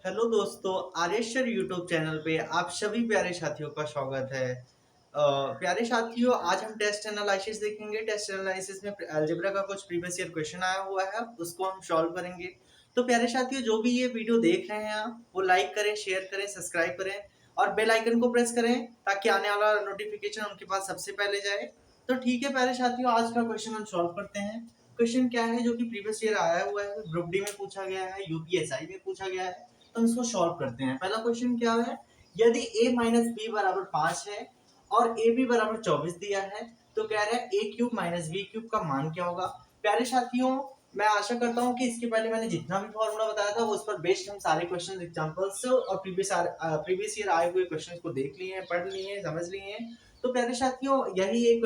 Hello दोस्तों, आर्यश्वर YouTube channel पे आप सभी प्यारे साथियों का स्वागत है। प्यारे साथियों, आज हम टेस्ट एनालिसिस देखेंगे। टेस्ट एनालिसिस में अलजेब्रा का कुछ प्रीवियस ईयर क्वेश्चन आया हुआ है, उसको हम सॉल्व करेंगे। तो प्यारे साथियों, जो भी ये वीडियो देख रहे हैं आप, वो लाइक करें, शेयर करें, सब्सक्राइब करें और बेल आइकन को प्रेस करें ताकि आने वाला नोटिफिकेशन उनके पास सबसे पहले जाए। तो ठीक है प्यारे साथियों, आज का क्वेश्चन हम सॉल्व करते हैं। क्वेश्चन क्या है जो कि प्रीवियस ईयर आया हुआ है, ग्रुप डी में पूछा गया है, यूपीएसआई में पूछा गया है। तो हम इसको सॉल्व करते हैं। पहला क्वेश्चन क्या है, यदि a माइनस बी बराबर 5 है और ए बी बराबर 24 दिया है तो कह रहा है a cube minus B cube का मान क्या होगा। प्यारे साथियों, मैं आशा करता हूं कि इसके पहले मैंने जितना भी फॉर्मूला बताया था वो उस पर बेस्ड हम सारे क्वेश्चन एग्जांपल्स और प्रीवियस ईयर आए हुए क्वेश्चंस को देख लिए हैं, पढ़ लिए हैं, समझ लिए हैं। तो प्यारे साथियों, यही एक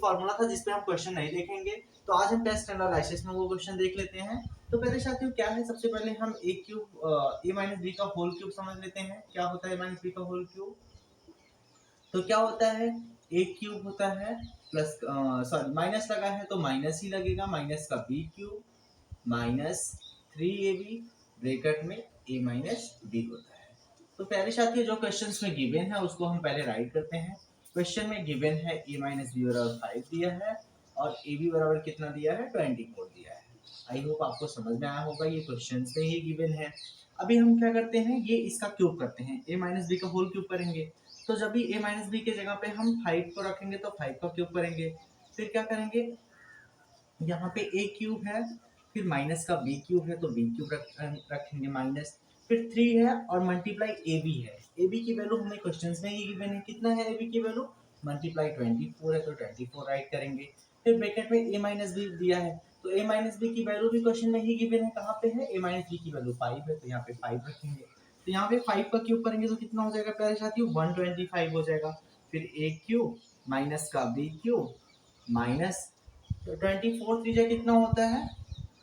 फॉर्मूला था जिस पे हम क्वेश्चन नहीं देखेंगे। तो आज हम टेस्ट एनालिसिस में वो क्वेश्चन देख लेते हैं। तो पहले साथियों क्या है, सबसे पहले हम ए माइनस बी का होल क्यूब समझ लेते हैं। क्या होता है ए माइनस बी का होल क्यूब? तो क्या होता है, ए क्यूब होता है प्लस सॉरी माइनस लगा है तो माइनस ही लगेगा, माइनस का B cube minus 3ab bracket में ए माइनस बी होता है। तो प्यारे साथियों, जो क्वेश्चंस में गिवन है उसको हम पहले राइट करते हैं। क्वेश्चन में गिवन है ए माइनस बी बराबर 5 दिया है और ए बी बराबर कितना दिया है, 24 दिया है। आई होप आपको समझ में आया होगा, ये क्वेश्चन में ही गिवन है। अभी हम क्या करते हैं, ये इसका क्यूब करते हैं, ए माइनस बी का होल क्यूब करेंगे। तो जब भी ए माइनस बी के जगह पे हम 5 को रखेंगे तो 5 का क्यूब करेंगे। फिर क्या करेंगे, यहाँ पे ए क्यूब है, फिर माइनस का बी क्यूब है तो बी क्यूब रखेंगे माइनस, फिर 3 है और मल्टीप्लाई ए बी है। ए बी की वैल्यू हमें क्वेश्चन में ही गिवन है, कितना है ए बी की वैल्यू, मल्टीप्लाई 24 है तो 24 राइट करेंगे। फिर ब्रैकेट में ए माइनस बी दिया है तो ए माइनस बी की वैल्यू भी क्वेश्चन में ही गिवन है, कहाँ पे है, ए माइनस बी की वैल्यू 5 है तो यहाँ पे 5 रखेंगे। तो यहाँ पे 5 का क्यूब करेंगे तो कितना हो जाएगा प्यारे साथियों, 125 हो जाएगा। फिर ए क्यूब माइनस का बी क्यूब माइनस, तो 24 त्रिज्या कितना होता है,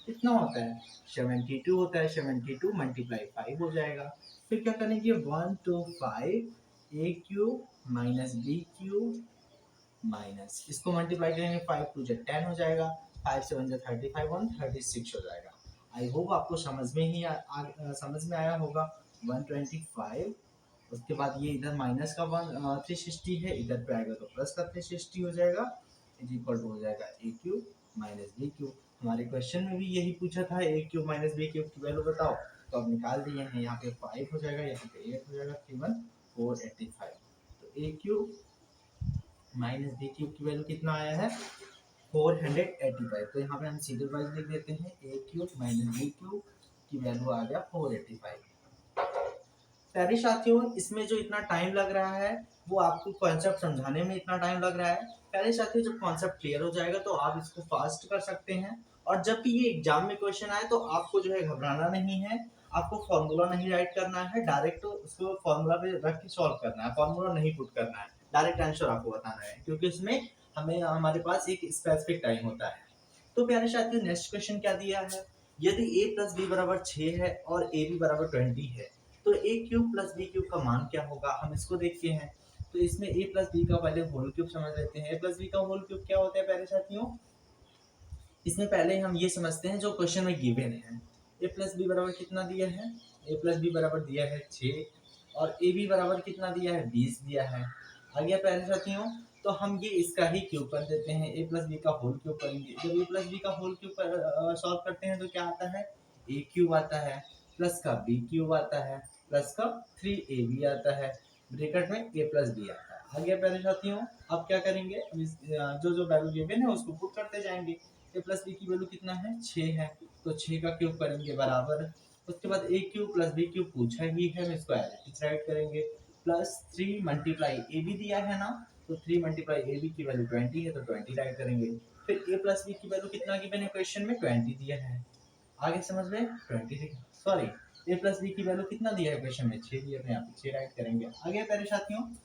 कितना होता है, 72 होता है। 72 मल्टीप्लाई 5 हो जाएगा। फिर क्या करेंगे, 125 A cube minus B cube minus, इसको मल्टीप्लाई करेंगे 5 टू 10 हो जाएगा, 5 से 1 35 1 36 हो जाएगा। आई होप आपको समझ में ही समझ में आया होगा। 125, उसके बाद ये इधर माइनस का 360 है, इधर पे आएगा तो प्लस का 360 हो जाएगा, इज इक्वल टू हो जाएगा ए क्यूब माइनस बी क्यूब। हमारे क्वेश्चन में भी यही पूछा था, ए क्यूब माइनस बी क्यूब की वैल्यू बताओ, तो अब निकाल दिए हैं। यहाँ पे 5 हो जाएगा, यहाँ पे 8 हो जाएगा, 3 1 485। तो ए क्यूब माइनस बी क्यूब की वैल्यू कितना आया है, 485। तो यहाँ पे हम सीधे वाइज लिख देते हैं, A cube minus B cube की वैल्यू आ गया 485। प्यारे साथियों, इसमें जो इतना टाइम लग रहा है वो आपको कॉन्सेप्ट समझाने में इतना टाइम लग रहा है। प्यारे साथियों, जब कॉन्सेप्ट क्लियर हो जाएगा तो आप इसको फास्ट कर सकते हैं। और जब भी ये एग्जाम में क्वेश्चन आए तो आपको जो है घबराना नहीं है, आपको फॉर्मूला नहीं राइट करना है, डायरेक्ट उसको फॉर्मूला पे रख के सॉल्व करना है, फॉर्मूला नहीं पुट करना है, डायरेक्ट आंसर आपको बताना है, क्योंकि इसमें हमें हमारे पास एक स्पेसिफिक टाइम होता है। तो प्यारे साथियों, नेक्स्ट क्वेश्चन क्या दिया है, यदि a प्लस बी बराबर 6 है और ए बी बराबर 20 है तो ए क्यूब प्लस बी क्यूब का मान क्या होगा, हम इसको देखते हैं। तो इसमें ए प्लस बी का पहले होल क्यूब समझ लेते हैं। ए प्लस बी का होल क्यूब क्या होता है प्यारे साथियों, इसमें पहले हम ये समझते हैं जो क्वेश्चन में गिवन है। ए प्लस बी बराबर कितना दिया है, ए प्लस बी बराबर दिया है 6 और ए बी बराबर कितना दिया है, 20 दिया है। आ गया प्यारे साथियों, तो हम ये इसका ही क्यूब कर देते हैं, ए प्लस बी का होल क्यूब करेंगे। जब ए प्लस बी का होल क्यूब सॉल्व करते हैं तो क्या आता है, ए क्यूब आता है प्लस का बी क्यूब आता है प्लस का 3ab आता है, ब्रैकेट में ए प्लस बी आता है। आ गया प्यारे साथियों, अब क्या करेंगे, जो जो वैल्यू गिवन है उसको पुट करते जाएंगे। ए प्लस बी की वैल्यू कितना है, 6 है, तो 6 का क्यूब करेंगे बराबर, उसके बाद ए क्यूब प्लस बी क्यूब पूछा ही है, हम इसको एज इट इज राइट करेंगे, प्लस 3 मल्टीप्लाई ए बी दिया है ना, तो 3 मल्टीप्लाई ए बी की वैल्यू 20 है तो 20 राइट करेंगे। फिर ए प्लस बी की वैल्यू कितना गिवन है, क्वेश्चन में 20 दिया है। आगे समझ में, 20 सॉरी, ए प्लस बी की वैल्यू कितना दिया है क्वेश्चन में, 6 दिया, तो यहाँ पे 6 राइट करेंगे। आगे प्यारे साथियों,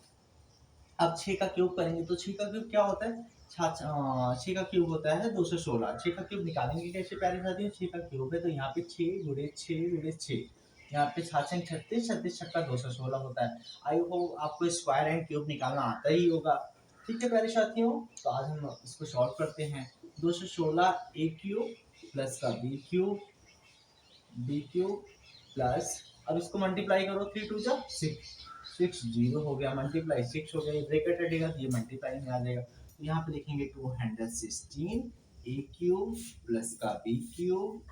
अब 6 का क्यूब करेंगे तो 6 का क्यूब क्या होता है, 6 का क्यूब होता है 216। 6 का क्यूब निकालेंगे कैसे प्यारे साथियों, 6 का क्यूब है तो यहाँ पे 6 गुणे 6 गुणे 6, यहाँ पे 6 36, 36 छक्का 216 होता है। आई होप आपको स्क्वायर एंड क्यूब निकालना आता ही होगा। ठीक है प्यारे साथियों, तो आज हम इसको सॉल्व करते हैं। 216 ए क्यूब प्लस का बी क्यूब प्लस अब इसको मल्टीप्लाई करो, 3 टू जा 6, 6 जीरो हो गया, मल्टीप्लाई 6 हो गया, ये ब्रैकेट हटेगा तो ये मल्टीप्लाई में आ जाएगा। तो यहाँ पे लिखेंगे 216 ए क्यूब प्लस का बी क्यूब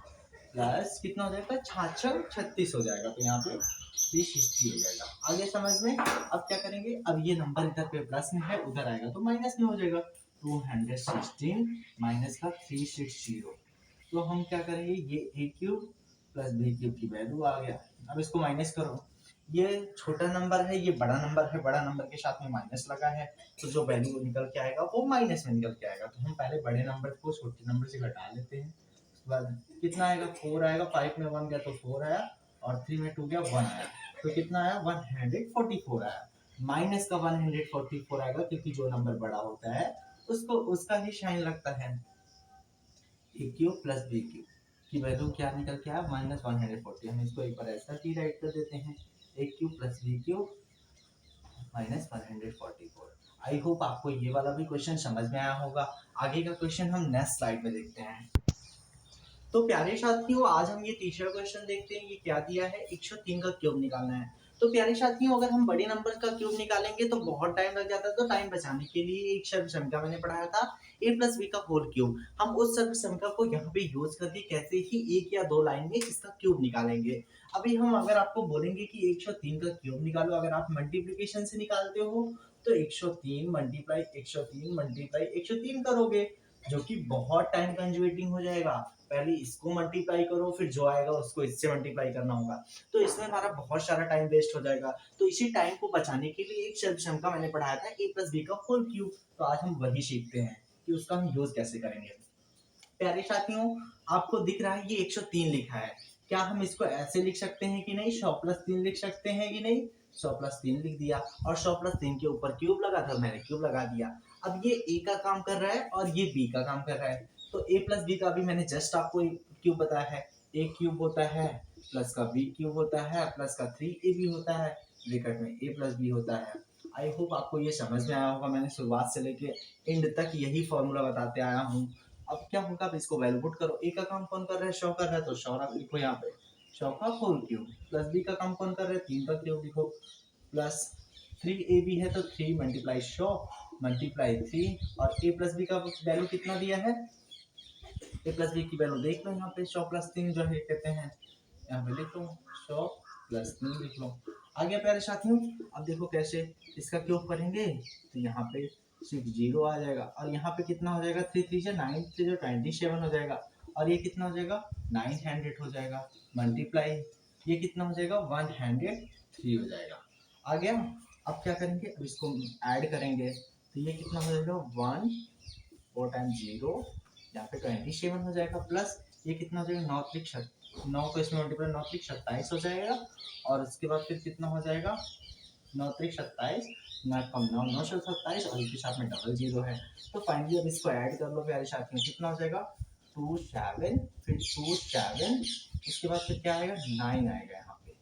प्लस कितना हो जाएगा, 36 हो जाएगा। तो यहाँ पे 360 हो जाएगा। आगे समझ में? अब क्या करेंगे, अब ये नंबर इधर पे प्लस में है, उधर आएगा तो माइनस में हो जाएगा। 216 माइनस का 360, तो हम क्या करेंगे, ये ए क्यूब प्लस बी क्यूब की वैल्यू आ गया। अब इसको माइनस करो, ये छोटा नंबर है, ये बड़ा नंबर है, बड़ा नंबर के साथ में माइनस लगा है, तो जो वैल्यू निकल के आएगा वो माइनस में निकल के आएगा। तो हम पहले बड़े नंबर को छोटे नंबर से घटा लेते हैं। उसके बाद कितना आएगा, 4 आएगा, 5 में 1 गया तो 4 आया, और 3 में 2 गया 1 आया, तो कितना आया, 144 आया। माइनस का 144 आएगा, क्योंकि जो नंबर बड़ा होता है उसको उसका ही साइन लगता है। ए क्यूब प्लस बी क्यूब की वैल्यू क्या निकल के आया, -140। हम इसको एक बार ऐसा ही राइट कर देते हैं, A cube plus B cube -144। I hope आपको ये वाला भी क्वेश्चन समझ में आया होगा। आगे का क्वेश्चन हम नेक्स्ट स्लाइड में देखते हैं। तो प्यारे साथियों, आज हम ये तीसरा क्वेश्चन देखते हैं। ये क्या दिया है, 103 का क्यूब निकालना है। तो प्यारे साथियों, अगर हम बड़े नंबर का क्यूब निकालेंगे तो बहुत टाइम लग जाता है, तो टाइम बचाने के लिए एक सर्वसंख्या मैंने पढ़ाया था, a प्लस बी का होल क्यूब। हम उस सर्वसंख्या को यहाँ पे यूज करके कैसे ही एक या दो लाइन में इसका क्यूब निकालेंगे। अभी हम अगर आपको बोलेंगे कि 103 का क्यूब निकालो, अगर आप मल्टीप्लीकेशन से निकालते हो तो 103 मल्टीप्लाई 103 मल्टीप्लाई 103 करोगे, जो कि बहुत टाइम कंज्यूमिंग हो जाएगा। पहले इसको मल्टीप्लाई करो, फिर जो आएगा उसको इससे मल्टीप्लाई करना होगा, तो इसमें हमारा बहुत सारा टाइम वेस्ट हो जाएगा। तो इसी टाइम को बचाने के लिए एक सर्वसंख्या मैंने पढ़ाया था, a प्लस बी का होल क्यूब। तो आज हम वही सीखते हैं कि उसका हम यूज कैसे करेंगे। प्यारे साथियों, आपको दिख रहा है ये 103 लिखा है, क्या हम इसको ऐसे लिख सकते हैं कि नहीं, 100 प्लस 3 लिख सकते हैं कि नहीं। 100 प्लस 3 लिख दिया, और 100 प्लस 3 के ऊपर क्यूब लगा था, मैंने क्यूब लगा दिया। अब ये ए का काम कर रहा है और ये बी का काम कर रहा है, तो ए प्लस बी का भी मैंने जस्ट आपको क्यूब बताया है। ए क्यूब होता है प्लस का बी क्यूब होता है प्लस का 3 ए बी होता है, ब्रैकेट में ए प्लस बी होता है। आई होप आपको ये समझ में आया होगा। मैंने शुरुआत से लेके एंड तक यही फॉर्मूला बताते आया हूँ। अब क्या होगा, अब इसको वैल्यू पुट करो। ए का काम कौन कर रहा है, 100 कर रहा है, तो 100 आप लिखो यहाँ पे, 100 का होल क्यूब। प्लस बी का काम कौन कर रहा है, 3 का क्यूब लिखो, प्लस 3 ए बी है तो 3 मल्टीप्लाई 100 मल्टीप्लाई 3, और ए प्लस बी का वैल्यू कितना दिया है, ए प्लस बी की वैल्यू देख लो यहाँ पे, 100 प्लस 3 जो है कहते हैं, यहाँ पे लिख लो 100 प्लस 3 लिख लो। आगे प्यारे साथियों, अब देखो कैसे इसका क्यूब करेंगे, तो यहाँ पे 60 आ जाएगा, और यहाँ पे कितना हो जाएगा, 3 3 से 9 से 27 हो जाएगा, और ये कितना हो जाएगा, 900 हो जाएगा, मल्टीप्लाई ये कितना हो जाएगा, 103 हो जाएगा। आ गया। अब क्या करेंगे, अब इसको ऐड करेंगे, तो ये कितना हो जाएगा, 1 4 टाइम्स 0, यहाँ पे 27 हो जाएगा, प्लस ये कितना हो जाएगा, 9 को इसमें मल्टीप्लाई 9 27 हो जाएगा, और उसके बाद फिर कितना हो जाएगा, 9 27, 9 कम 9 927, और इसके साथ में डबल 0 है। तो फाइनली अब इसको ऐड कर लो प्यारे साथियों, कितना हो जाएगा, 2 7 फिर 2 7, उसके बाद फिर क्या आएगा, 9 आएगा, यहाँ पे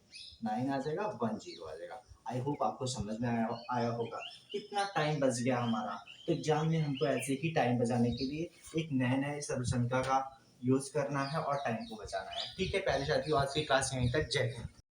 9 आ जाएगा, 1 0 आ जाएगा। आई होप आपको समझ में आया होगा। कितना टाइम बच गया हमारा। तो एग्जाम में हमको ऐसे ही टाइम बचाने के लिए एक नए सर्वसंख्या का यूज करना है और टाइम को बचाना है। ठीक है प्यारे साथियों, आज की क्लास यहीं तक। जय हिंद।